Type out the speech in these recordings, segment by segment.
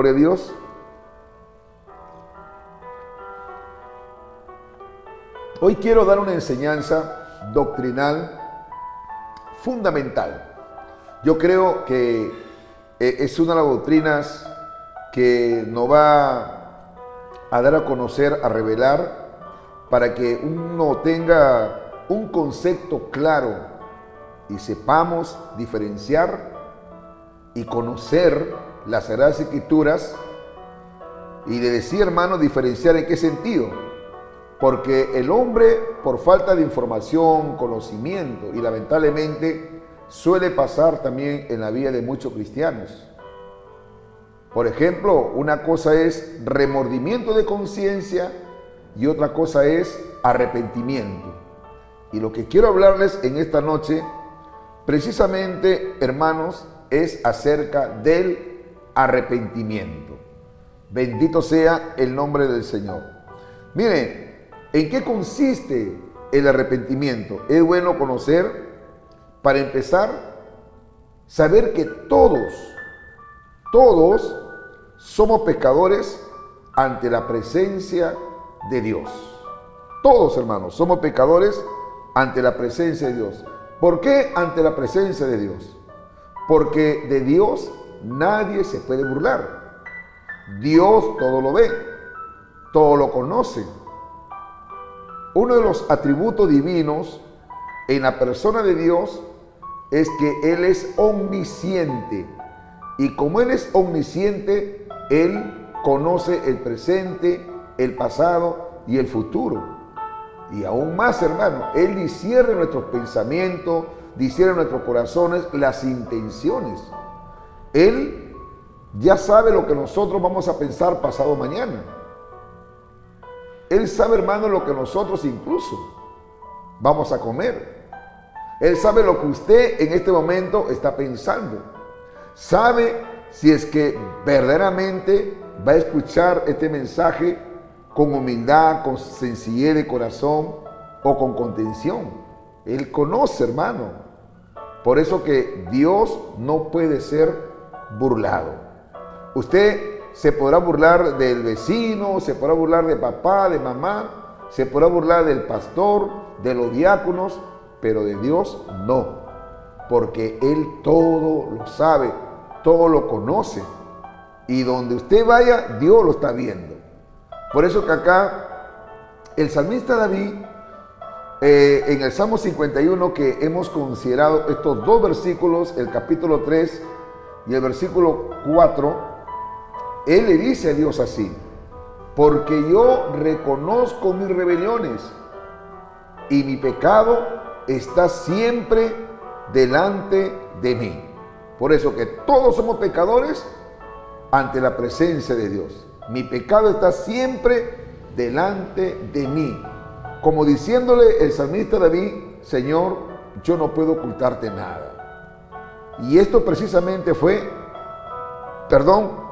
Gloria a Dios. Hoy quiero dar una enseñanza doctrinal fundamental. Yo creo que es una de las doctrinas que nos va a dar a conocer, a revelar, para que uno tenga un concepto claro y sepamos diferenciar y conocer las Sagradas Escrituras, y de decir, hermano, diferenciar en qué sentido. Porque el hombre, por falta de información, conocimiento, y lamentablemente suele pasar también en la vida de muchos cristianos. Por ejemplo, una cosa es remordimiento de conciencia y otra cosa es arrepentimiento. Y lo que quiero hablarles en esta noche, precisamente, hermanos, es acerca del arrepentimiento. Bendito sea el nombre del Señor. Miren, ¿en qué consiste el arrepentimiento? Es bueno conocer, para empezar, saber que todos somos pecadores ante la presencia de Dios. Todos, hermanos, somos pecadores ante la presencia de Dios. ¿Por qué ante la presencia de Dios? Porque de Dios nadie se puede burlar. Dios todo lo ve, todo lo conoce. Uno de los atributos divinos en la persona de Dios es que Él es omnisciente. Y como Él es omnisciente, Él conoce el presente, el pasado y el futuro. Y aún más, hermano, Él discierne nuestros pensamientos, discierne nuestros corazones, las intenciones. Él ya sabe lo que nosotros vamos a pensar pasado mañana. Él sabe, hermano, lo que nosotros incluso vamos a comer. Él sabe lo que usted en este momento está pensando. Sabe si es que verdaderamente va a escuchar este mensaje con humildad, con sencillez de corazón o con contención. Él conoce, hermano. Por eso que Dios no puede ser burlado. Usted se podrá burlar del vecino, se podrá burlar de papá, de mamá, se podrá burlar del pastor, de los diáconos, pero de Dios no, porque Él todo lo sabe, todo lo conoce, y donde usted vaya, Dios lo está viendo. Por eso que acá el salmista David, en el Salmo 51, que hemos considerado estos dos versículos, el capítulo 3 y el versículo 4, él le dice a Dios así: porque yo reconozco mis rebeliones y mi pecado está siempre delante de mí. Por eso que todos somos pecadores ante la presencia de Dios. Mi pecado está siempre delante de mí. Como diciéndole el salmista David: Señor, yo no puedo ocultarte nada. Y esto precisamente fue,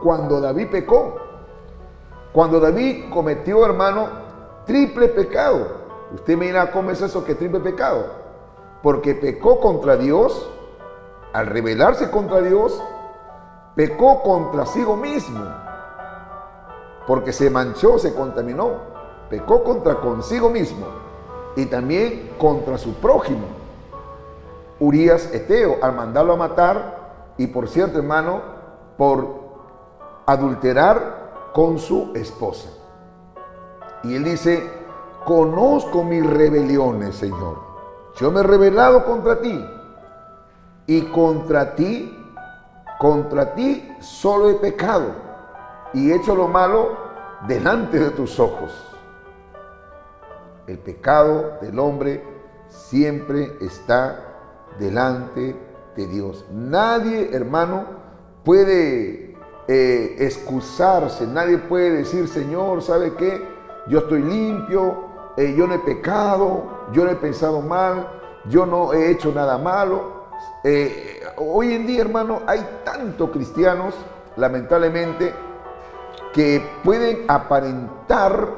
cuando David pecó. Cuando David cometió, hermano, triple pecado. Usted me dirá, ¿cómo es eso que triple pecado? Porque pecó contra Dios, al rebelarse contra Dios, pecó contra sí mismo, porque se manchó, se contaminó, pecó consigo mismo y también contra su prójimo, Urías Eteo, al mandarlo a matar, y por cierto, hermano, por adulterar con su esposa. Y él dice: conozco mis rebeliones, Señor. Yo me he rebelado contra ti, y contra ti solo he pecado y he hecho lo malo delante de tus ojos. El pecado del hombre siempre está delante de Dios. Nadie, hermano, puede excusarse, nadie puede decir: Señor, ¿sabe qué? Yo estoy limpio, yo no he pecado, yo no he pensado mal, yo no he hecho nada malo. Hoy en día, hermano, hay tantos cristianos, lamentablemente, que pueden aparentar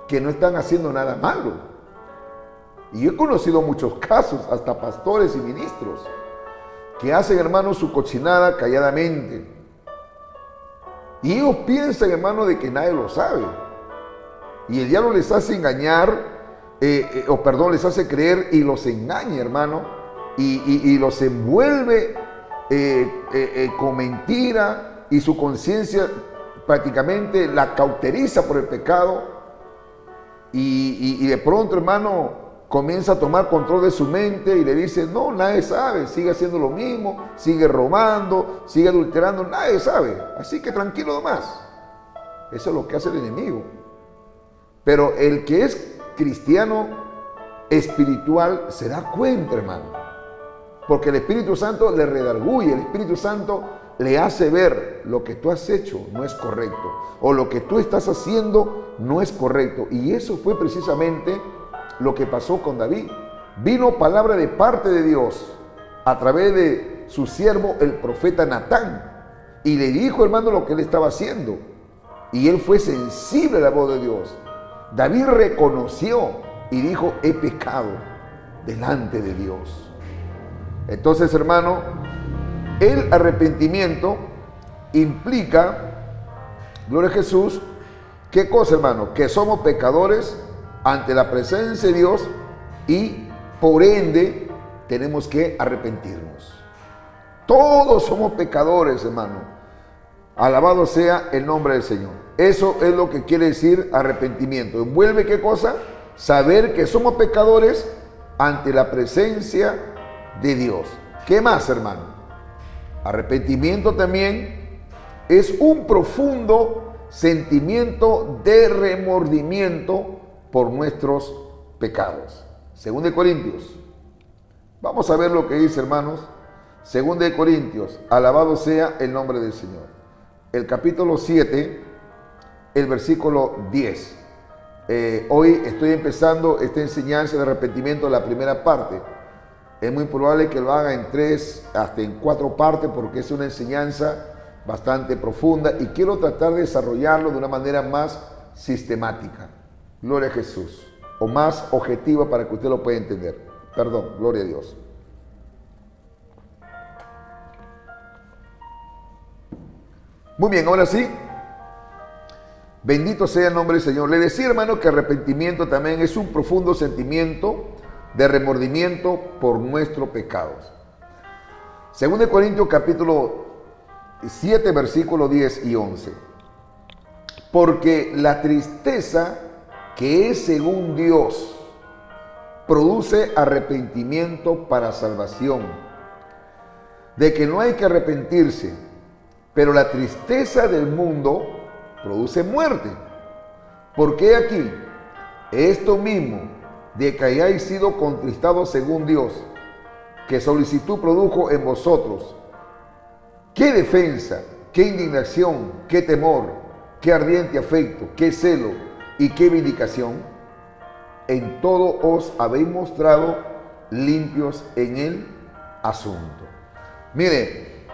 que no están haciendo nada malo. Y yo he conocido muchos casos, hasta pastores y ministros, que hacen, hermano, su cochinada calladamente. Y ellos piensan, hermano, de que nadie lo sabe. Y el diablo les hace engañar, les hace creer y los engaña, hermano, y los envuelve con mentira, y su conciencia prácticamente la cauteriza por el pecado, y de pronto, hermano, comienza a tomar control de su mente y le dice: no, nadie sabe, sigue haciendo lo mismo, sigue robando, sigue adulterando, nadie sabe, así que tranquilo nomás. Eso es lo que hace el enemigo. Pero el que es cristiano espiritual se da cuenta, hermano, porque el Espíritu Santo le redarguye, el Espíritu Santo le hace ver: lo que tú has hecho no es correcto, o lo que tú estás haciendo no es correcto. Y eso fue precisamente lo que pasó con David. Vino palabra de parte de Dios a través de su siervo, el profeta Natán, y le dijo, hermano, lo que él estaba haciendo, y él fue sensible a la voz de Dios. David reconoció y dijo: he pecado delante de Dios. Entonces, hermano, el arrepentimiento implica, gloria a Jesús, ¿qué cosa, hermano? Que somos pecadores ante la presencia de Dios y por ende tenemos que arrepentirnos. Todos somos pecadores, hermano. Alabado sea el nombre del Señor. Eso es lo que quiere decir arrepentimiento. Envuelve, ¿qué cosa? Saber que somos pecadores ante la presencia de Dios. ¿Qué más, hermano? Arrepentimiento también es un profundo sentimiento de remordimiento por nuestros pecados. 2 Corintios. Vamos a ver lo que dice, hermanos. 2 Corintios. Alabado sea el nombre del Señor. El capítulo 7, el versículo 10. Hoy estoy empezando esta enseñanza de arrepentimiento, la primera parte. Es muy probable que lo haga en 3, hasta en 4 partes, porque es una enseñanza bastante profunda y quiero tratar de desarrollarlo de una manera más sistemática. Gloria a Jesús. O más objetiva para que usted lo pueda entender. Perdón, gloria a Dios. Muy bien, ahora sí. Bendito sea el nombre del Señor. Le decía, hermano, que arrepentimiento también es un profundo sentimiento de remordimiento por nuestros pecados. 2 Corintios capítulo 7, versículos 10 y 11. Porque la tristeza que es según Dios produce arrepentimiento para salvación, de que no hay que arrepentirse, pero la tristeza del mundo produce muerte. Porque aquí, esto mismo, de que hayáis sido contristados según Dios, que solicitud produjo en vosotros, qué defensa, qué indignación, qué temor, qué ardiente afecto, qué celo y qué vindicación, en todo os habéis mostrado limpios en el asunto. Mire,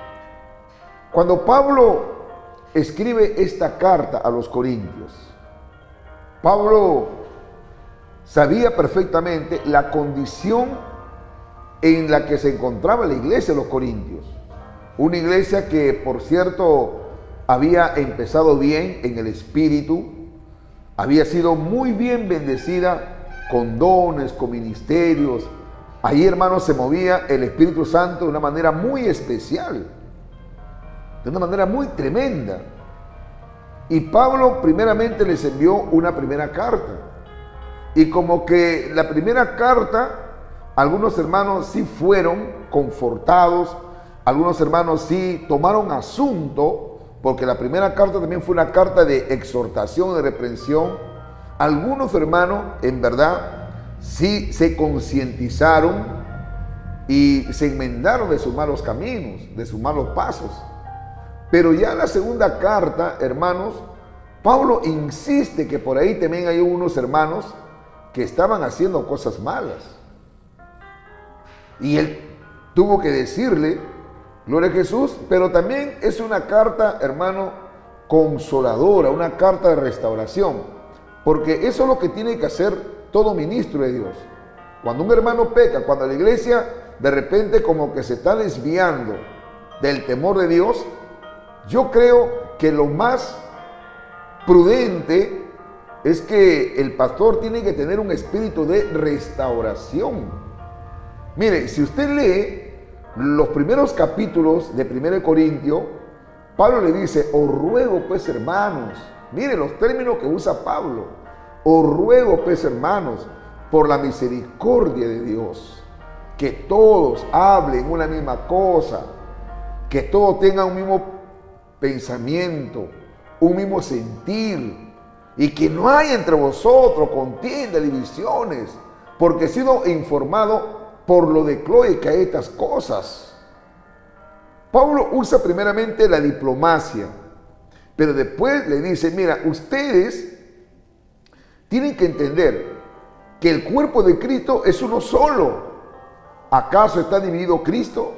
cuando Pablo escribe esta carta a los Corintios, Pablo sabía perfectamente la condición en la que se encontraba la iglesia de los Corintios. Una iglesia que, por cierto, había empezado bien en el espíritu, había sido muy bien bendecida con dones, con ministerios. Ahí, hermanos, se movía el Espíritu Santo de una manera muy especial, de una manera muy tremenda. Y Pablo primeramente les envió una primera carta. Y como que la primera carta, algunos hermanos sí fueron confortados, algunos hermanos sí tomaron asunto, porque la primera carta también fue una carta de exhortación, de reprensión. Algunos hermanos, en verdad, sí se concientizaron y se enmendaron de sus malos caminos, de sus malos pasos. Pero ya en la segunda carta, hermanos, Pablo insiste que por ahí también hay unos hermanos que estaban haciendo cosas malas. Y él tuvo que decirle, gloria a Jesús, pero también es una carta, hermano, consoladora, una carta de restauración. Porque eso es lo que tiene que hacer todo ministro de Dios. Cuando un hermano peca, cuando la iglesia de repente como que se está desviando del temor de Dios, yo creo que lo más prudente es que el pastor tiene que tener un espíritu de restauración. Mire, si usted lee los primeros capítulos de 1 Corintios, Pablo le dice, os ruego pues hermanos, mire los términos que usa Pablo, os ruego pues hermanos, por la misericordia de Dios, que todos hablen una misma cosa, que todos tengan un mismo pensamiento, un mismo sentir, y que no haya entre vosotros contienda, divisiones, porque he sido informado por lo de Cloé que hay estas cosas. Pablo usa primeramente la diplomacia, pero después le dice, mira, ustedes tienen que entender que el cuerpo de Cristo es uno solo. ¿Acaso está dividido Cristo?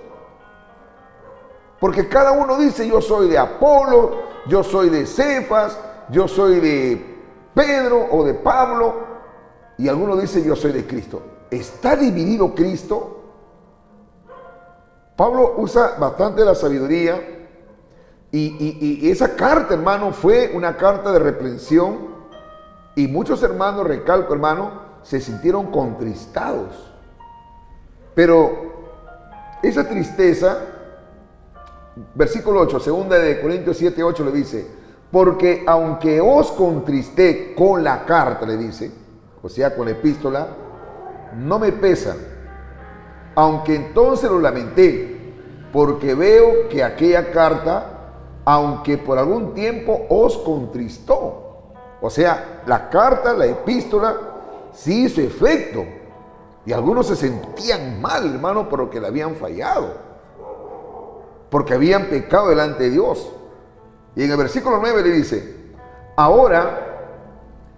Porque cada uno dice, yo soy de Apolo, yo soy de Cefas, yo soy de Pedro o de Pablo, y algunos dicen, yo soy de Cristo. ¿Está dividido Cristo? Pablo usa bastante la sabiduría y esa carta, hermano, fue una carta de reprensión, y muchos hermanos, recalco, hermano, se sintieron contristados. Pero esa tristeza, versículo 8, segunda de Corintios 7, 8 le dice, porque aunque os contristé con la carta, le dice, o sea, con la epístola, no me pesa, aunque entonces lo lamenté, porque veo que aquella carta, aunque por algún tiempo os contristó. O sea, la carta, la epístola, sí hizo efecto. Y algunos se sentían mal, hermano, porque le habían fallado, porque habían pecado delante de Dios. Y en el versículo 9 le dice, ahora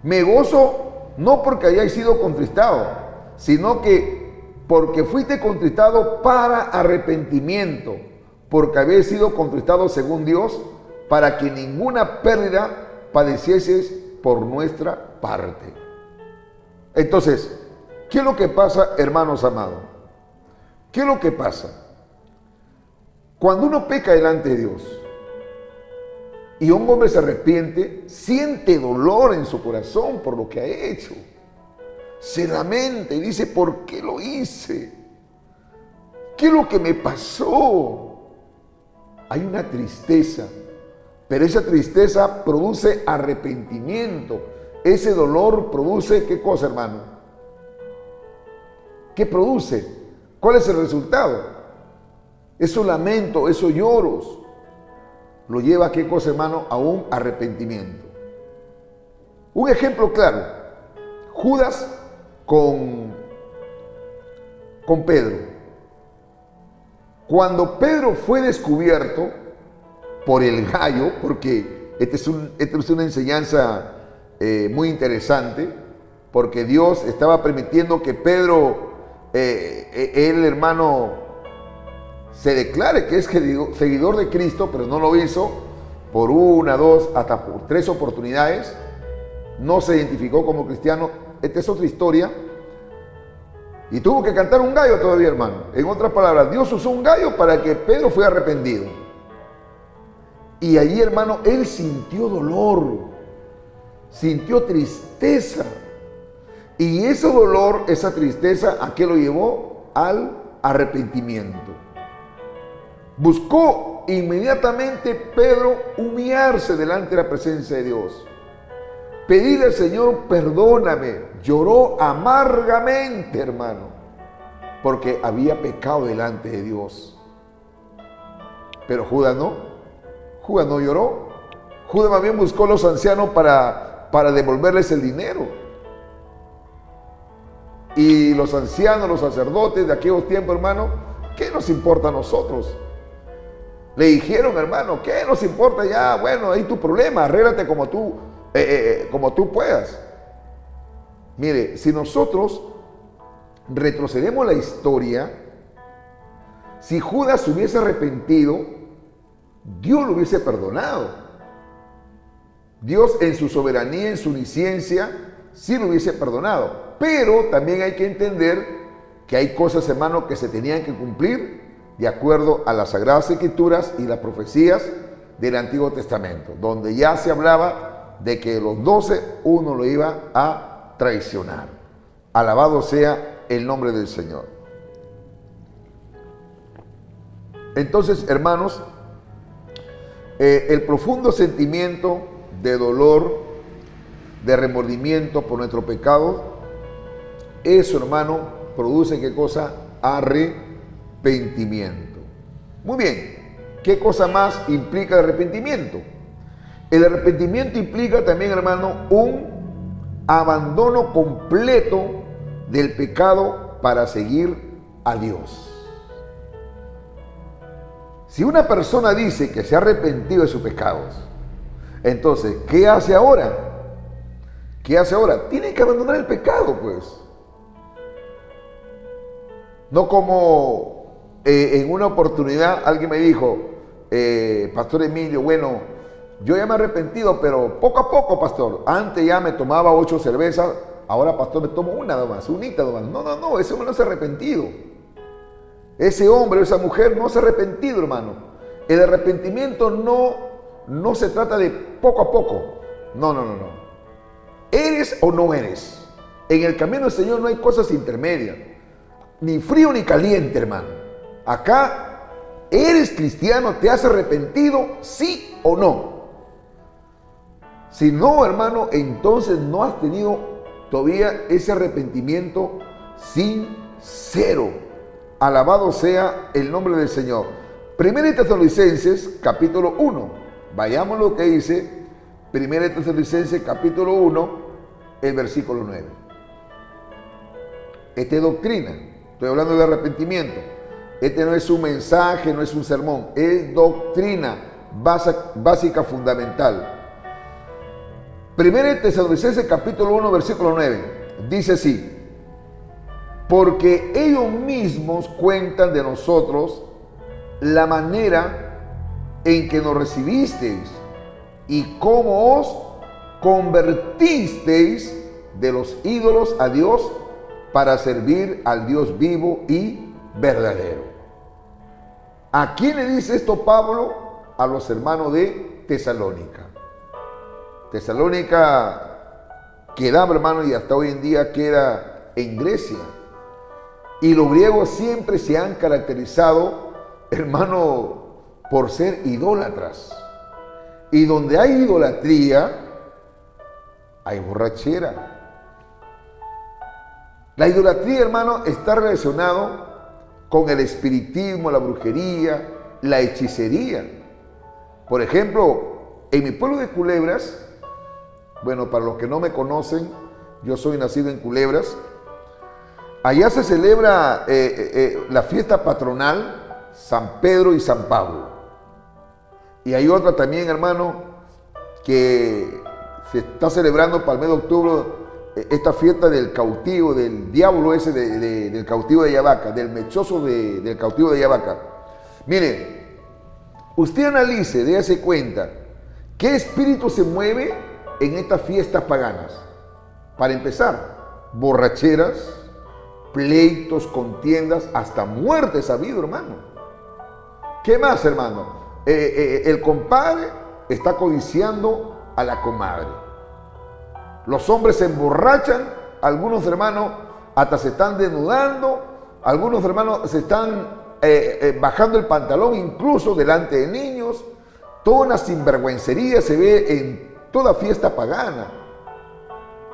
me gozo no porque hayáis sido contristado, sino que porque fuiste contristado para arrepentimiento, porque habéis sido contristado según Dios, para que ninguna pérdida padecieseis por nuestra parte. Entonces, ¿qué es lo que pasa, hermanos amados? ¿Qué es lo que pasa? Cuando uno peca delante de Dios y un hombre se arrepiente, siente dolor en su corazón por lo que ha hecho. Se lamenta y dice, ¿por qué lo hice? ¿Qué es lo que me pasó? Hay una tristeza, pero esa tristeza produce arrepentimiento. Ese dolor produce, ¿qué cosa, hermano? ¿Qué produce? ¿Cuál es el resultado? Esos lamentos, esos lloros, lo lleva a qué cosa, hermano, a un arrepentimiento. Un ejemplo claro, Judas con Pedro. Cuando Pedro fue descubierto por el gallo, porque esta es una enseñanza muy interesante, porque Dios estaba permitiendo que Pedro, el hermano, se declare que es seguidor de Cristo, pero no lo hizo por una, dos, hasta por 3 oportunidades. No se identificó como cristiano. Esta es otra historia. Y tuvo que cantar un gallo todavía, hermano. En otras palabras, Dios usó un gallo para que Pedro fuera arrepentido. Y allí, hermano, él sintió dolor, sintió tristeza. Y ese dolor, esa tristeza, ¿a qué lo llevó? Al arrepentimiento. Buscó inmediatamente Pedro humillarse delante de la presencia de Dios. Pedirle al Señor, perdóname. Lloró amargamente, hermano, porque había pecado delante de Dios. Pero Judas no lloró. Judas más bien buscó a los ancianos para devolverles el dinero. Y los ancianos, los sacerdotes de aquellos tiempos, hermano, ¿qué nos importa a nosotros? Le dijeron, hermano, ¿qué nos importa ya? Bueno, ahí tu problema, arréglate como tú puedas. Mire, si nosotros retrocedemos la historia, si Judas se hubiese arrepentido, Dios lo hubiese perdonado. Dios en su soberanía, en su omnisciencia, sí lo hubiese perdonado. Pero también hay que entender que hay cosas, hermano, que se tenían que cumplir de acuerdo a las Sagradas Escrituras y las profecías del Antiguo Testamento, donde ya se hablaba de que los 12 uno lo iba a traicionar. Alabado sea el nombre del Señor. Entonces, hermanos, el profundo sentimiento de dolor, de remordimiento por nuestro pecado, eso, hermano, produce ¿qué cosa? Arrepentimiento. Muy bien, ¿qué cosa más implica el arrepentimiento? El arrepentimiento implica también, hermano, un abandono completo del pecado para seguir a Dios. Si una persona dice que se ha arrepentido de sus pecados, entonces, ¿qué hace ahora? ¿Qué hace ahora? Tiene que abandonar el pecado, pues. No como en una oportunidad alguien me dijo, Pastor Emilio, bueno, yo ya me he arrepentido, pero poco a poco, pastor. Antes ya me tomaba 8 cervezas, ahora, pastor, me tomo una nomás, unita nomás. No, ese hombre no se ha arrepentido. Ese hombre o esa mujer no se ha arrepentido, hermano. El arrepentimiento no se trata de poco a poco. No. ¿Eres o no eres? En el camino del Señor no hay cosas intermedias. Ni frío ni caliente, hermano. Acá, ¿eres cristiano? ¿Te has arrepentido? ¿Sí o no? Si no, hermano, entonces no has tenido todavía ese arrepentimiento sincero. Alabado sea el nombre del Señor. Primera de Tesalonicenses, capítulo 1. Vayamos lo que dice Primera de Tesalonicenses, capítulo 1, el versículo 9. Esta es doctrina. Estoy hablando de arrepentimiento. Este no es un mensaje, no es un sermón. Es doctrina básica, fundamental. Primera de Tesalonicenses, capítulo 1, versículo 9. Dice así: porque ellos mismos cuentan de nosotros la manera en que nos recibisteis y cómo os convertisteis de los ídolos a Dios para servir al Dios vivo y verdadero. ¿A quién le dice esto Pablo? A los hermanos de Tesalónica. Tesalónica quedaba, hermano, y hasta hoy en día queda en Grecia. Y los griegos siempre se han caracterizado, hermano, por ser idólatras. Y donde hay idolatría, hay borrachera. La idolatría, hermano, está relacionado con el espiritismo, la brujería, la hechicería. Por ejemplo, en mi pueblo de Culebras, bueno, para los que no me conocen, yo soy nacido en Culebras. Allá se celebra la fiesta patronal San Pedro y San Pablo. Y hay otra también, hermano, que se está celebrando para el mes de octubre, esta fiesta del cautivo, del diablo ese del cautivo de Yavaca, del mechoso del cautivo de Yavaca. Mire, usted analice, dése cuenta, ¿qué espíritu se mueve en estas fiestas paganas? Para empezar, borracheras, pleitos, contiendas, hasta muertes ha habido, hermano. ¿Qué más, hermano? El compadre está codiciando a la comadre. Los hombres se emborrachan, algunos hermanos hasta se están desnudando, algunos hermanos se están bajando el pantalón incluso delante de niños. Toda una sinvergüencería se ve en toda fiesta pagana.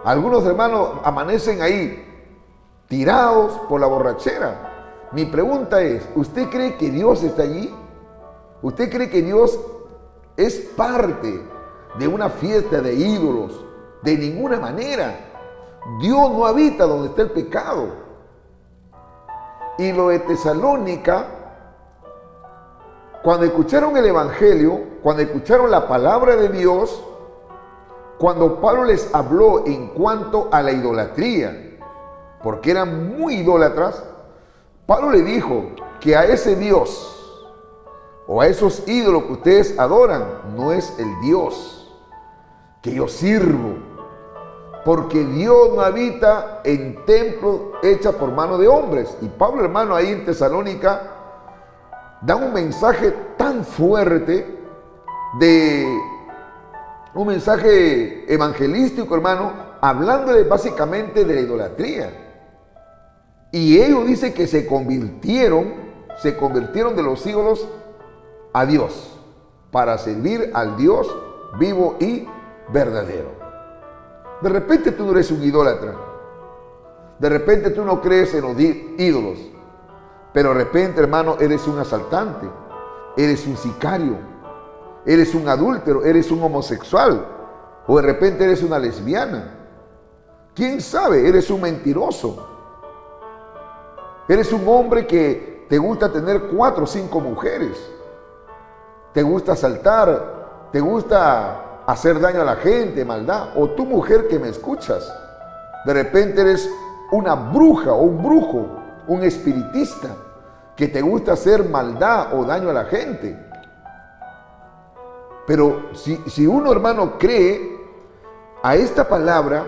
Algunos hermanos amanecen ahí tirados por la borrachera. Mi pregunta es, ¿usted cree que Dios está allí? ¿Usted cree que Dios es parte de una fiesta de ídolos? De ninguna manera. Dios no habita donde está el pecado. Y lo de Tesalónica, cuando escucharon el Evangelio, cuando escucharon la palabra de Dios, cuando Pablo les habló en cuanto a la idolatría, porque eran muy idólatras, Pablo le dijo que a ese Dios o a esos ídolos que ustedes adoran no es el Dios que yo sirvo, porque Dios no habita en templos hechos por mano de hombres. Y Pablo, hermano, ahí en Tesalónica da un mensaje tan fuerte de un mensaje evangelístico, hermano, hablándole básicamente de la idolatría. Y ellos dicen que se convirtieron de los ídolos a Dios, para servir al Dios vivo y verdadero. De repente tú no eres un idólatra. De repente tú no crees en los ídolos. Pero de repente, hermano, eres un asaltante. Eres un sicario. Eres un adúltero. Eres un homosexual. O de repente eres una lesbiana. ¿Quién sabe? Eres un mentiroso. Eres un hombre que te gusta tener 4 o 5 mujeres. Te gusta asaltar. Te gusta hacer daño a la gente, maldad. O tu mujer que me escuchas. De repente eres una bruja o un brujo, un espiritista, que te gusta hacer maldad o daño a la gente. Pero si uno, hermano, cree a esta palabra,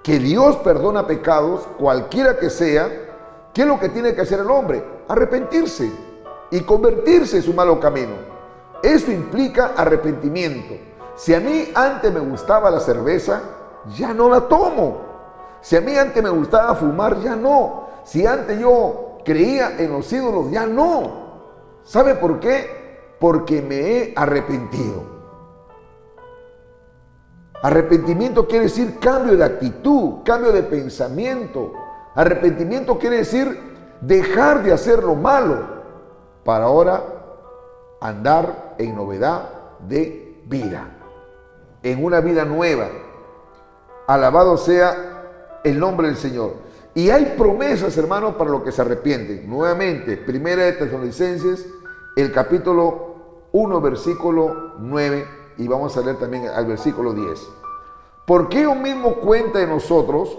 que Dios perdona pecados, cualquiera que sea, ¿qué es lo que tiene que hacer el hombre? Arrepentirse y convertirse en su malo camino. Eso implica arrepentimiento. Si a mí antes me gustaba la cerveza, ya no la tomo. Si a mí antes me gustaba fumar, ya no. Si antes yo creía en los ídolos, ya no. ¿Sabe por qué? Porque me he arrepentido. Arrepentimiento quiere decir cambio de actitud, cambio de pensamiento. Arrepentimiento quiere decir dejar de hacer lo malo para ahora andar en novedad de vida, en una vida nueva. Alabado sea el nombre del Señor. Y hay promesas, hermanos, para los que se arrepienten. Nuevamente, Primera de Tesalonicenses, el capítulo 1, versículo 9, y vamos a leer también al versículo 10. Porque Dios mismo cuenta de nosotros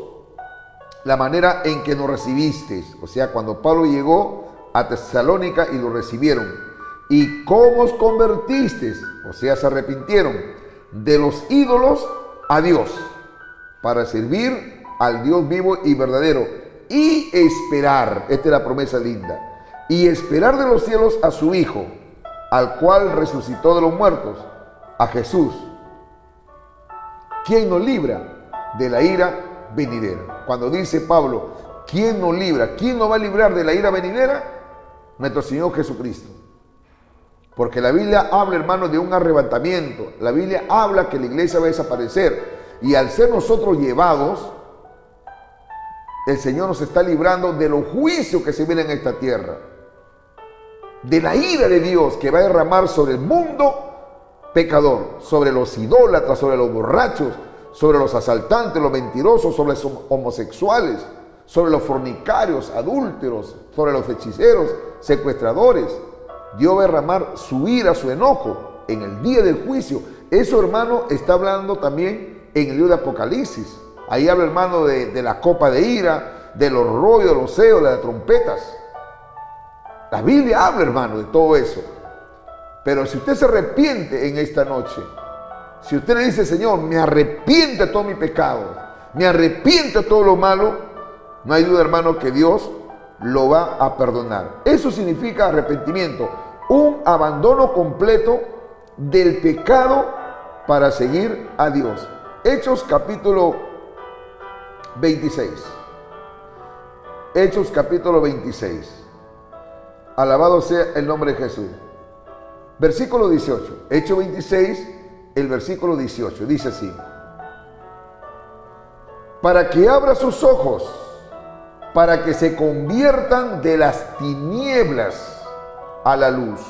la manera en que nos recibisteis. O sea, cuando Pablo llegó a Tesalónica y lo recibieron. Y cómo os convertisteis, o sea, se arrepintieron de los ídolos a Dios, para servir al Dios vivo y verdadero, y esperar, esta es la promesa linda, y esperar de los cielos a su Hijo, al cual resucitó de los muertos, a Jesús, quien nos libra de la ira venidera. Cuando dice Pablo, ¿quién nos libra? ¿Quién nos va a librar de la ira venidera? Nuestro Señor Jesucristo. Porque la Biblia habla, hermanos, de un arrebatamiento. La Biblia habla que la iglesia va a desaparecer. Y al ser nosotros llevados, el Señor nos está librando de los juicios que se vienen en esta tierra. De la ira de Dios que va a derramar sobre el mundo pecador, sobre los idólatras, sobre los borrachos, sobre los asaltantes, los mentirosos, sobre los homosexuales, sobre los fornicarios, adúlteros, sobre los hechiceros, secuestradores. Dios va a derramar su ira, su enojo en el día del juicio. Eso, hermano, está hablando también en el libro de Apocalipsis. Ahí habla, hermano, de la copa de ira, de los rollos, de los sellos, de las trompetas. La Biblia habla, hermano, de todo eso. Pero si usted se arrepiente en esta noche, si usted le dice, Señor, me arrepiento de todo mi pecado, me arrepiento de todo lo malo, no hay duda, hermano, que Dios lo va a perdonar. Eso significa arrepentimiento, un abandono completo del pecado para seguir a Dios. Hechos capítulo 26. Hechos capítulo 26. Alabado sea el nombre de Jesús. Versículo 18. Hechos 26, el versículo 18. Dice así: para que abra sus ojos, para que se conviertan de las tinieblas a la luz,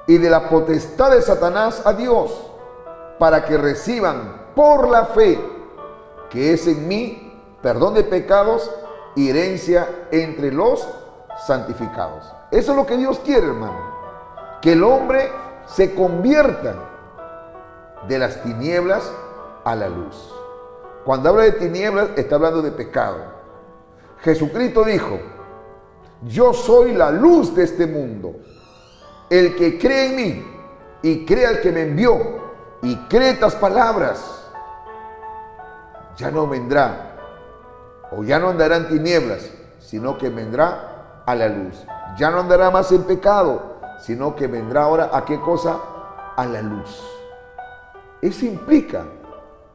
y de la potestad de Satanás a Dios, para que reciban por la fe que es en mí perdón de pecados y herencia entre los santificados. Eso es lo que Dios quiere, hermano, que el hombre se convierta de las tinieblas a la luz. Cuando habla de tinieblas, está hablando de pecado. Jesucristo dijo: yo soy la luz de este mundo. El que cree en mí y cree al que me envió y cree estas palabras, ya no vendrá o ya no andará en tinieblas, sino que vendrá a la luz. Ya no andará más en pecado, sino que vendrá ahora ¿a qué cosa? a la luz. Eso implica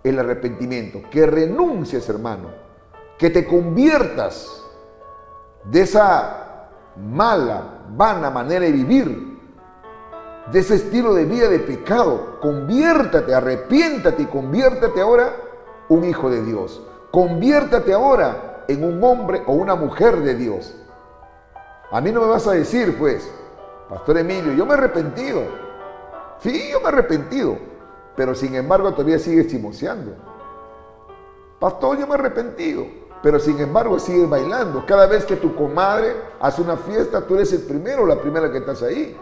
el arrepentimiento, que renuncies, hermano, que te conviertas de esa mala, vana manera de vivir, de ese estilo de vida de pecado. Conviértate, arrepiéntate y conviértate ahora un hijo de Dios. Conviértate ahora en un hombre o una mujer de Dios. A mí no me vas a decir, pues, Pastor Emilio, yo me he arrepentido. Sí, yo me he arrepentido, pero sin embargo todavía sigues chismoseando. Pastor, yo me he arrepentido, pero sin embargo sigues bailando. Cada vez que tu comadre hace una fiesta, tú eres el primero o la primera que estás ahí.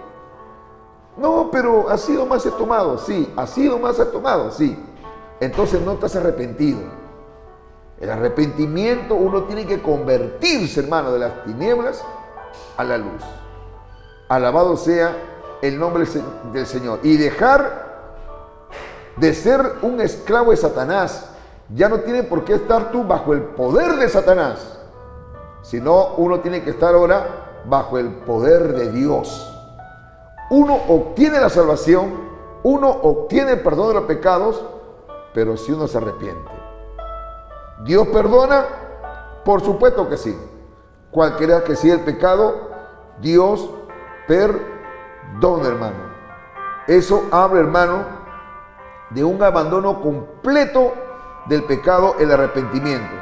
No, pero ha sido más he tomado. Sí, ha sido más he tomado, sí. Entonces no te has arrepentido. El arrepentimiento, uno tiene que convertirse, hermano, de las tinieblas a la luz. Alabado sea el nombre del Señor. Y dejar de ser un esclavo de Satanás. Ya no tiene por qué estar tú bajo el poder de Satanás, sino uno tiene que estar ahora bajo el poder de Dios. Uno obtiene la salvación, uno obtiene el perdón de los pecados, pero si uno se arrepiente. ¿Dios perdona? Por supuesto que sí. Cualquiera que sea el pecado, Dios perdona, hermano. Eso habla, hermano, de un abandono completo del pecado, el arrepentimiento.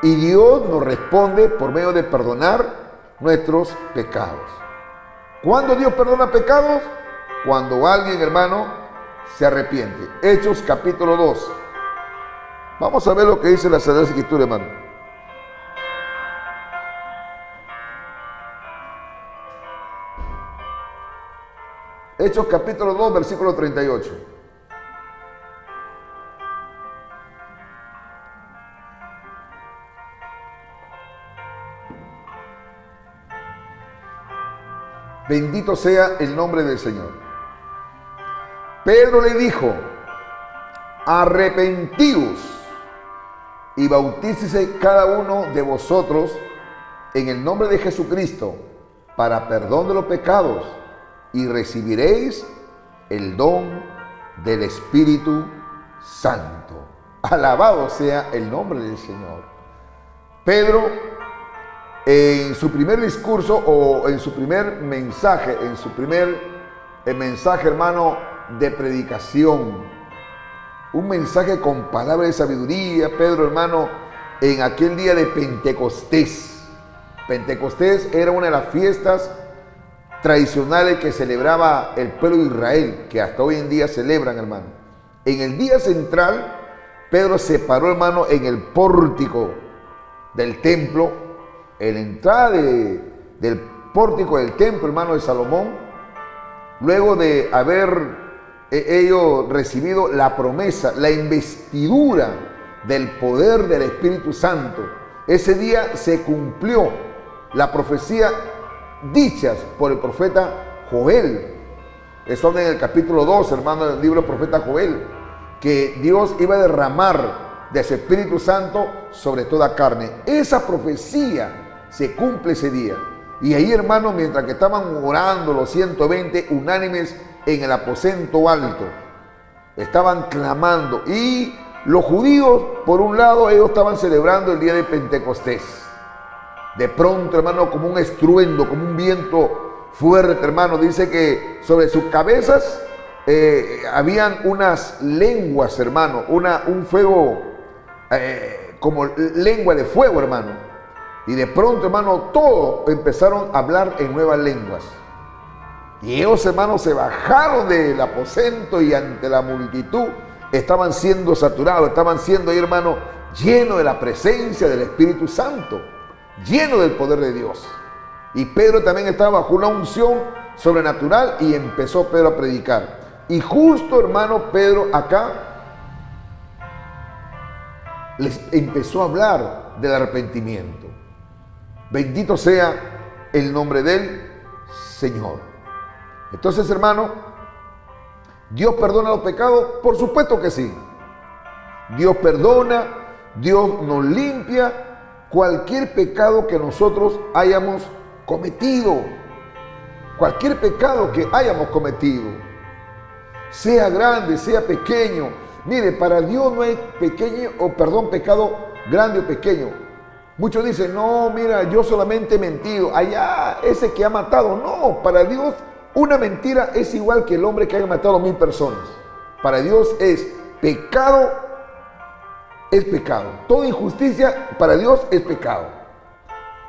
Y Dios nos responde por medio de perdonar nuestros pecados. ¿Cuándo Dios perdona pecados? Cuando alguien, hermano, se arrepiente. Hechos capítulo 2. Vamos a ver lo que dice la Sagrada Escritura, hermano. Hechos capítulo 2, versículo 38. Bendito sea el nombre del Señor. Pedro le dijo: arrepentíos y bautícese cada uno de vosotros en el nombre de Jesucristo para perdón de los pecados, y recibiréis el don del Espíritu Santo. Alabado sea el nombre del Señor. Pedro, en su primer discurso o en su primer mensaje, mensaje, hermano, de predicación, un mensaje con palabras de sabiduría, Pedro, hermano, en aquel día de Pentecostés. Pentecostés era una de las fiestas tradicionales que celebraba el pueblo de Israel, que hasta hoy en día celebran, hermano. En el día central, Pedro se paró, hermano, en el pórtico del templo, en la entrada del pórtico del templo, hermano, de Salomón, luego de haber ellos recibido la promesa, la investidura del poder del Espíritu Santo. Ese día se cumplió la profecía dichas por el profeta Joel. Eso en el capítulo 2, hermano, del libro del profeta Joel, que Dios iba a derramar de su Espíritu Santo sobre toda carne. Esa profecía se cumple ese día. Y ahí, hermano, mientras que estaban orando los 120 unánimes en el aposento alto, estaban clamando. Y los judíos, por un lado, ellos estaban celebrando el día de Pentecostés. De pronto, hermano, como un estruendo, como un viento fuerte, hermano, dice que sobre sus cabezas habían unas lenguas, hermano, un fuego, como lengua de fuego, hermano. Y de pronto, hermano, todos empezaron a hablar en nuevas lenguas. Y ellos, hermanos, se bajaron del aposento y ante la multitud estaban siendo saturados, estaban siendo ahí, hermano, llenos de la presencia del Espíritu Santo, lleno del poder de Dios. Y Pedro también estaba bajo una unción sobrenatural y empezó Pedro a predicar. Y justo, hermano, Pedro acá les empezó a hablar del arrepentimiento. Bendito sea el nombre del Señor. Entonces, hermano, ¿Dios perdona los pecados? Por supuesto que sí. Dios perdona, Dios nos limpia cualquier pecado que nosotros hayamos cometido. Cualquier pecado que hayamos cometido. sea grande, sea pequeño. Mire, para Dios no hay pecado grande o pequeño. Muchos dicen, no, mira, yo solamente he mentido. Allá, ese que ha matado. No, para Dios una mentira es igual que el hombre que haya matado a 1000 personas. Para Dios es pecado, es pecado. Toda injusticia para Dios es pecado.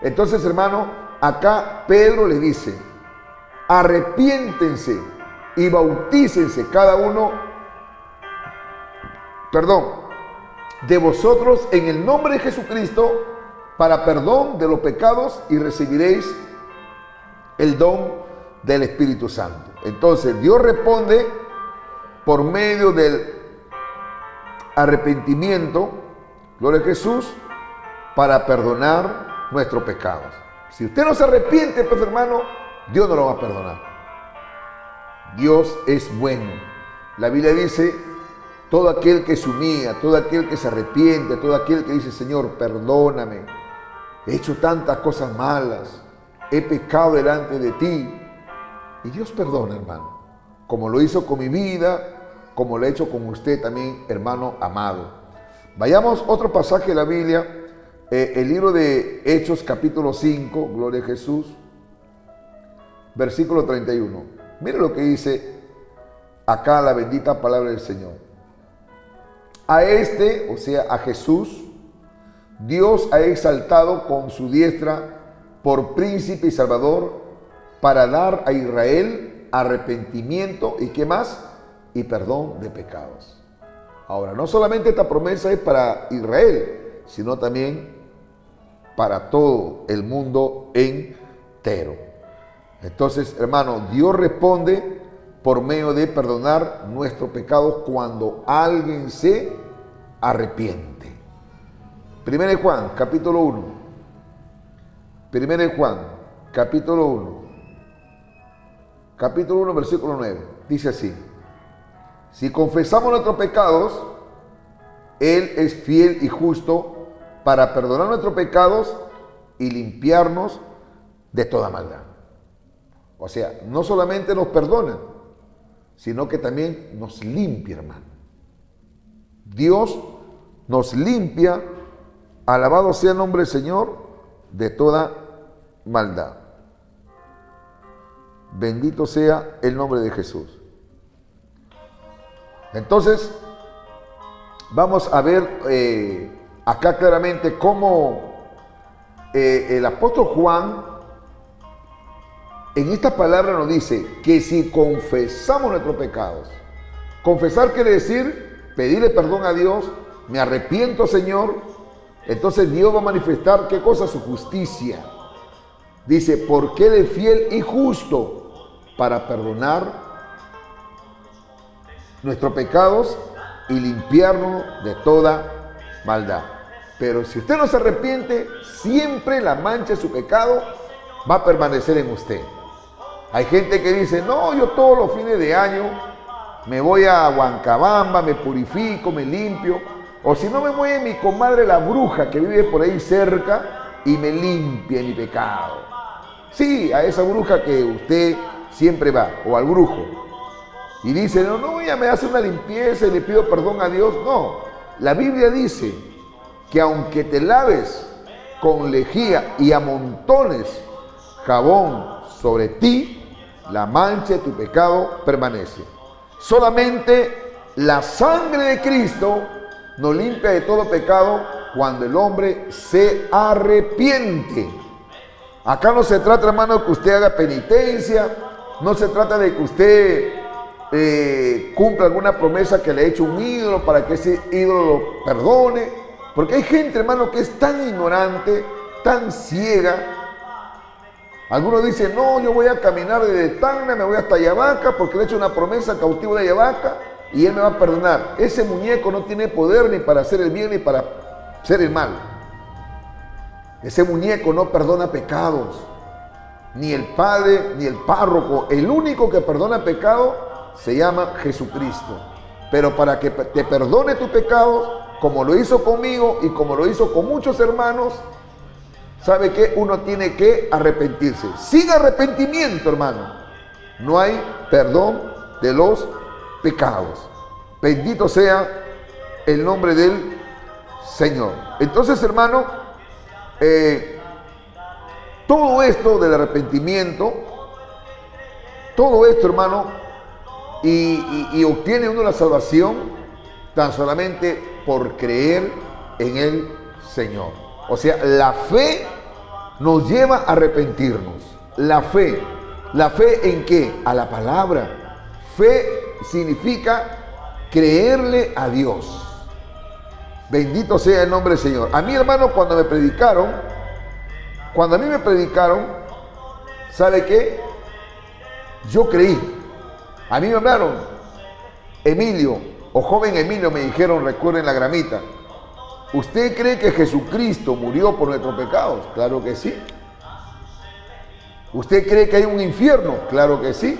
Entonces, hermano, acá Pedro le dice, arrepiéntense y bautícense cada uno, de vosotros en el nombre de Jesucristo para perdón de los pecados y recibiréis el don del Espíritu Santo. Entonces, Dios responde por medio del arrepentimiento, gloria a Jesús, para perdonar nuestros pecados. Si usted no se arrepiente, pues hermano, Dios no lo va a perdonar. Dios es bueno. La Biblia dice, todo aquel que se humilla, todo aquel que se arrepiente, todo aquel que dice, Señor, perdóname, he hecho tantas cosas malas, he pecado delante de ti. Y Dios perdona, hermano, como lo hizo con mi vida, como lo ha hecho con usted también, hermano amado. Vayamos a otro pasaje de la Biblia, el libro de Hechos capítulo 5, gloria a Jesús, versículo 31. Mire lo que dice acá la bendita palabra del Señor. A este, o sea, a Jesús, Dios ha exaltado con su diestra por príncipe y salvador para dar a Israel arrepentimiento y ¿qué más? Y perdón de pecados. Ahora, no solamente esta promesa es para Israel, sino también para todo el mundo entero. Entonces, hermano, Dios responde por medio de perdonar nuestros pecados cuando alguien se arrepiente. 1 Juan, capítulo 1. 1 Juan, capítulo 1. Capítulo 1, versículo 9. Dice así. Si confesamos nuestros pecados, Él es fiel y justo para perdonar nuestros pecados y limpiarnos de toda maldad. O sea, no solamente nos perdona, sino que también nos limpia, hermano. Dios nos limpia, alabado sea el nombre del Señor, de toda maldad. Bendito sea el nombre de Jesús. Entonces, vamos a ver acá claramente cómo el apóstol Juan en esta palabra nos dice que si confesamos nuestros pecados, confesar quiere decir pedirle perdón a Dios, me arrepiento, Señor, entonces Dios va a manifestar, ¿qué cosa? Su justicia. Dice, porque Él es fiel y justo para perdonar nuestros pecados y limpiarnos de toda maldad. Pero si usted no se arrepiente, siempre la mancha de su pecado va a permanecer en usted. Hay gente que dice, no, yo todos los fines de año me voy a Huancabamba, me purifico, me limpio. O si no, me voy a mi comadre la bruja que vive por ahí cerca y me limpia mi pecado. Sí, a esa bruja que usted siempre va, o al brujo. Y dice, no, ella me hace una limpieza y le pido perdón a Dios. No, la Biblia dice que aunque te laves con lejía y amontones jabón sobre ti, la mancha de tu pecado permanece. Solamente la sangre de Cristo nos limpia de todo pecado cuando el hombre se arrepiente. Acá no se trata, hermano, que usted haga penitencia, no se trata de que usted cumpla alguna promesa que le ha hecho un ídolo para que ese ídolo lo perdone, porque hay gente, hermano, que es tan ignorante, tan ciega. Algunos dicen, no, yo voy a caminar desde Tacna, me voy hasta Ayabaca porque le he hecho una promesa al cautivo de Ayabaca y él me va a perdonar. Ese muñeco no tiene poder ni para hacer el bien ni para hacer el mal. Ese muñeco no perdona pecados, ni el padre ni el párroco. El único que perdona pecado se llama Jesucristo. Pero para que te perdone tus pecados, como lo hizo conmigo y como lo hizo con muchos hermanos, ¿sabe qué? Uno tiene que arrepentirse. Sin arrepentimiento, hermano, no hay perdón de los pecados. Bendito sea el nombre del Señor. Entonces, hermano, todo esto del arrepentimiento, todo esto, hermano, y obtiene uno la salvación tan solamente por creer en el Señor. O sea, la fe nos lleva a arrepentirnos. La fe ¿en qué? A la palabra. Fe significa creerle a Dios. Bendito sea el nombre del Señor. A mí, hermano, cuando a mí me predicaron, ¿sabe qué? Yo creí. A mí me hablaron, Emilio, o joven Emilio, me dijeron, recuerden la gramita, ¿usted cree que Jesucristo murió por nuestros pecados? Claro que sí. ¿Usted cree que hay un infierno? Claro que sí.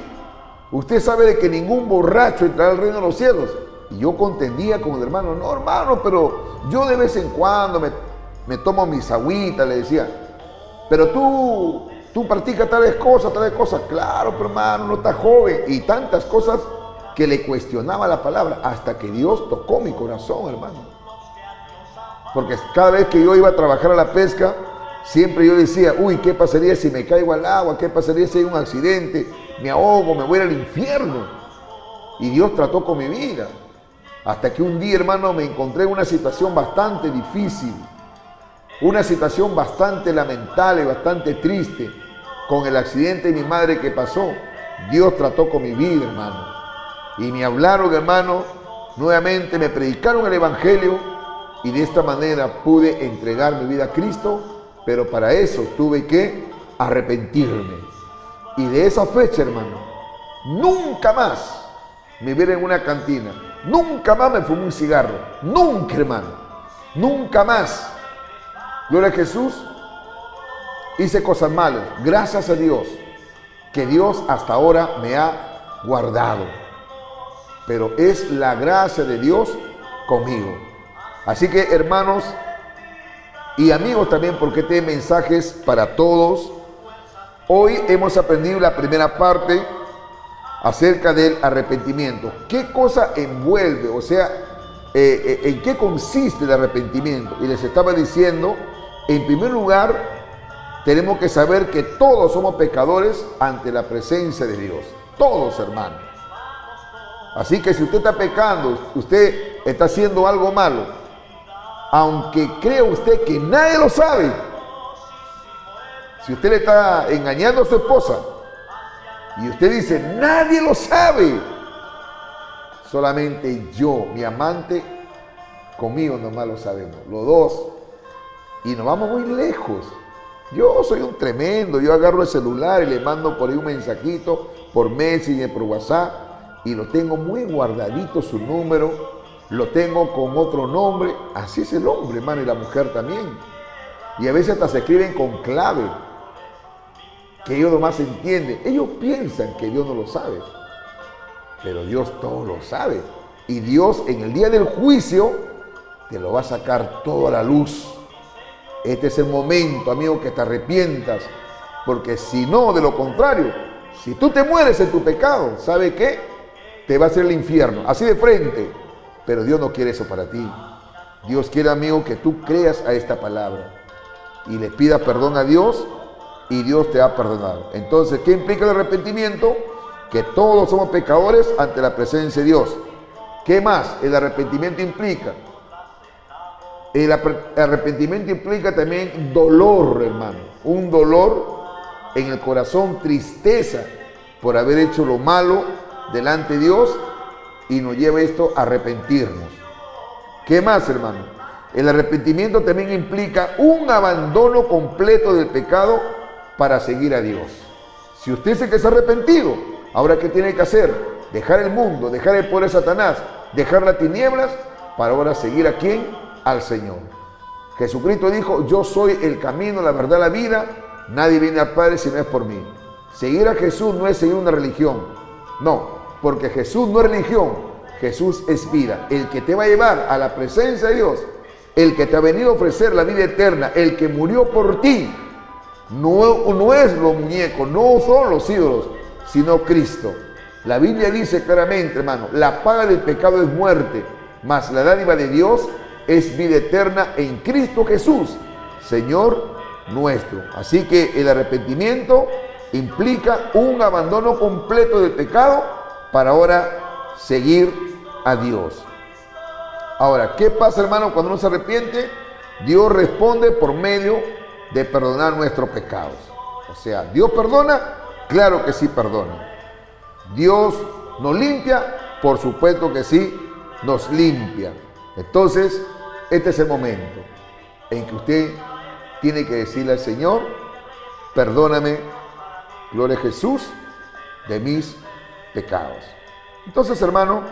¿Usted sabe de que ningún borracho entrará al reino de los cielos? Y yo contendía con el hermano, no, hermano, pero yo de vez en cuando me tomo mis agüitas, le decía. Pero tú practicas tales cosas. Claro, pero hermano, no estás joven. Y tantas cosas que le cuestionaba la palabra, hasta que Dios tocó mi corazón, hermano. Porque cada vez que yo iba a trabajar a la pesca, siempre yo decía, uy, ¿qué pasaría si me caigo al agua? ¿Qué pasaría si hay un accidente? Me ahogo, me voy al infierno. Y Dios trató con mi vida. Hasta que un día, hermano, me encontré en una situación bastante difícil. Una situación bastante lamentable, bastante triste, con el accidente de mi madre que pasó. Dios trató con mi vida, hermano. Y me hablaron, hermano, nuevamente me predicaron el evangelio y de esta manera pude entregar mi vida a Cristo, pero para eso tuve que arrepentirme. Y de esa fecha, hermano, nunca más me vi en una cantina, nunca más me fumé un cigarro, nunca, hermano, nunca más. Gloria a Jesús, hice cosas malas, gracias a Dios, que Dios hasta ahora me ha guardado. Pero es la gracia de Dios conmigo. Así que, hermanos y amigos también, porque este mensaje es para todos. Hoy hemos aprendido la primera parte acerca del arrepentimiento. ¿Qué cosa envuelve? O sea, ¿en qué consiste el arrepentimiento? Y les estaba diciendo, en primer lugar, tenemos que saber que todos somos pecadores ante la presencia de Dios. Todos, hermanos. Así que si usted está pecando, usted está haciendo algo malo, aunque crea usted que nadie lo sabe, si usted le está engañando a su esposa y usted dice, nadie lo sabe, solamente yo, mi amante, conmigo nomás lo sabemos, los dos, y nos vamos muy lejos. Yo soy un tremendo, yo agarro el celular y le mando por ahí un mensajito, por Messenger, por WhatsApp, y lo tengo muy guardadito su número, lo tengo con otro nombre. Así es el hombre, hermano, y la mujer también. Y a veces hasta se escriben con clave, que ellos nomás entienden. Ellos piensan que Dios no lo sabe, pero Dios todo lo sabe. Y Dios en el día del juicio te lo va a sacar todo a la luz. Este es el momento, amigo, que te arrepientas, porque si no, de lo contrario, si tú te mueres en tu pecado, ¿sabe qué? Te va a hacer el infierno, así de frente. Pero Dios no quiere eso para ti. Dios quiere, amigo, que tú creas a esta palabra y le pidas perdón a Dios, y Dios te va a perdonar. Entonces, ¿qué implica el arrepentimiento? Que todos somos pecadores ante la presencia de Dios. ¿Qué más el arrepentimiento implica? El arrepentimiento implica también dolor, hermano. Un dolor en el corazón, tristeza por haber hecho lo malo delante de Dios, y nos lleva esto a arrepentirnos. ¿Qué más, hermano? El arrepentimiento también implica un abandono completo del pecado para seguir a Dios. Si usted dice que es arrepentido, ahora ¿qué tiene que hacer? Dejar el mundo, dejar el poder de Satanás, dejar las tinieblas, para ahora seguir a ¿quién? Al Señor. Jesucristo dijo, yo soy el camino, la verdad, la vida, nadie viene al Padre si no es por mí. Seguir a Jesús no es seguir una religión, no, porque Jesús no es religión, Jesús es vida. El que te va a llevar a la presencia de Dios, el que te ha venido a ofrecer la vida eterna, el que murió por ti, no es los muñecos, no son los ídolos, sino Cristo. La Biblia dice claramente, hermano, la paga del pecado es muerte, mas la dádiva de Dios es vida eterna en Cristo Jesús, Señor nuestro. Así que el arrepentimiento implica un abandono completo del pecado para ahora seguir a Dios. Ahora, ¿qué pasa, hermano, cuando uno se arrepiente? Dios responde por medio de perdonar nuestros pecados. O sea, ¿Dios perdona? Claro que sí perdona. ¿Dios nos limpia? Por supuesto que sí, nos limpia. Entonces, este es el momento en que usted tiene que decirle al Señor, perdóname, gloria a Jesús, de mis pecados. Entonces, hermano,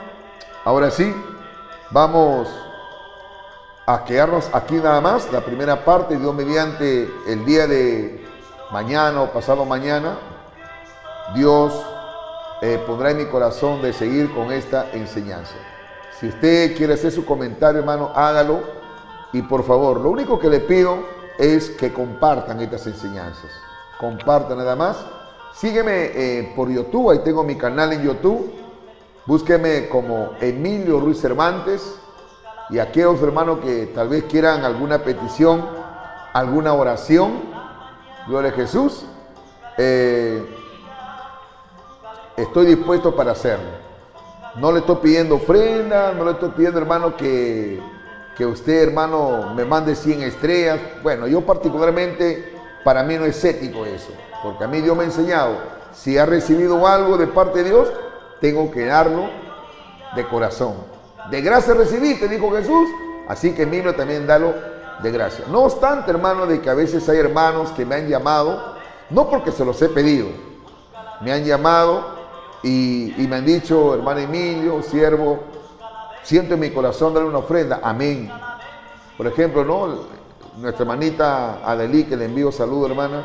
ahora sí, vamos a quedarnos aquí nada más. La primera parte, Dios mediante, el día de mañana o pasado mañana, Dios pondrá en mi corazón de seguir con esta enseñanza. Si usted quiere hacer su comentario, hermano, hágalo. Y por favor, lo único que le pido es que compartan estas enseñanzas. Compartan nada más. Sígueme por YouTube, ahí tengo mi canal en YouTube. Búsqueme como Emilio Ruiz Cervantes. Y aquellos hermanos que tal vez quieran alguna petición, alguna oración, gloria a Jesús, estoy dispuesto para hacerlo. No le estoy pidiendo ofrenda, no le estoy pidiendo, hermano, que usted, hermano, me mande 100 estrellas. Bueno, yo particularmente, para mí no es ético eso, porque a mí Dios me ha enseñado, si ha recibido algo de parte de Dios, tengo que darlo de corazón. De gracia recibiste, dijo Jesús, así que mismo también dalo de gracia. No obstante, hermano, de que a veces hay hermanos que me han llamado, no porque se los he pedido, me han llamado y me han dicho, hermano Emilio, siervo, siento en mi corazón darle una ofrenda, amén. Por ejemplo, ¿no? Nuestra hermanita Adelí, que le envío saludo, hermana,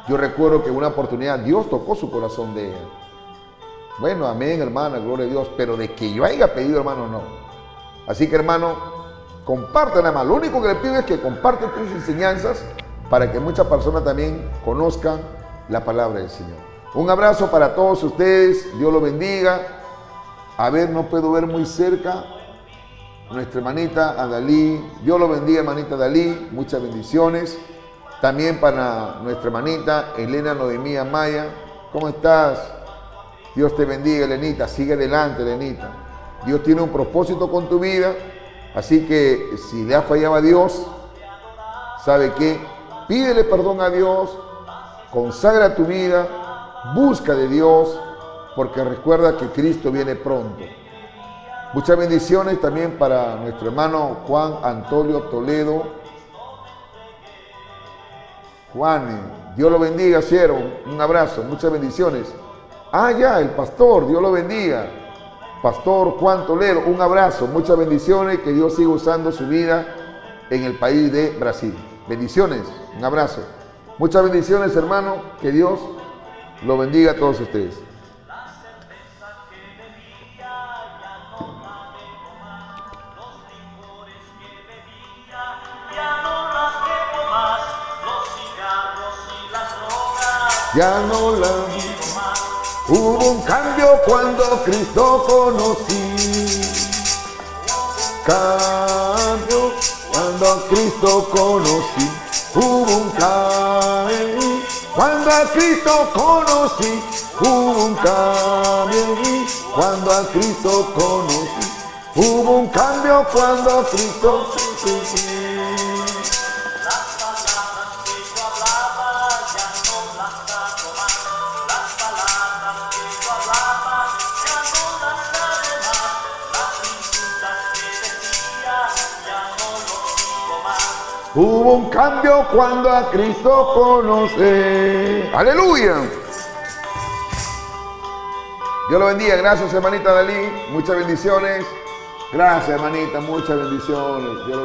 yo recuerdo que en una oportunidad Dios tocó su corazón de ella. Bueno, amén, hermana, gloria a Dios, pero de que yo haya pedido, hermano, no. Así que, hermano, compartan nada más. Lo único que le pido es que compartan tus enseñanzas para que muchas personas también conozcan la palabra del Señor. Un abrazo para todos ustedes, Dios los bendiga. A ver, no puedo ver muy cerca nuestra hermanita Adalí. Dios lo bendiga, hermanita Adalí, muchas bendiciones. También para nuestra hermanita Elena Noemí Amaya. ¿Cómo estás? Dios te bendiga, Elenita. Sigue adelante, Elenita. Dios tiene un propósito con tu vida. Así que si le ha fallado a Dios, ¿sabe qué? Pídele perdón a Dios, consagra tu vida, busca de Dios, porque recuerda que Cristo viene pronto. Muchas bendiciones también para nuestro hermano Juan Antonio Toledo. Juan, Dios lo bendiga, siervo. Un abrazo, muchas bendiciones. Ah, ya, el pastor, Dios lo bendiga. Pastor Juan Toledo, un abrazo, muchas bendiciones, que Dios siga usando su vida en el país de Brasil. Bendiciones, un abrazo. Muchas bendiciones, hermano, que Dios lo bendiga a todos ustedes. Ya no la vi. Hubo un cambio cuando Cristo conocí. Cambio cuando a Cristo conocí. Hubo un cambio cuando a Cristo conocí. Hubo un cambio cuando a Cristo conocí. Hubo un cambio cuando a Cristo conocí. Hubo un cambio cuando a Cristo conocí. ¡Aleluya! Dios lo bendiga. Gracias, hermanita Dalí. Muchas bendiciones. Gracias, hermanita. Muchas bendiciones. Dios lo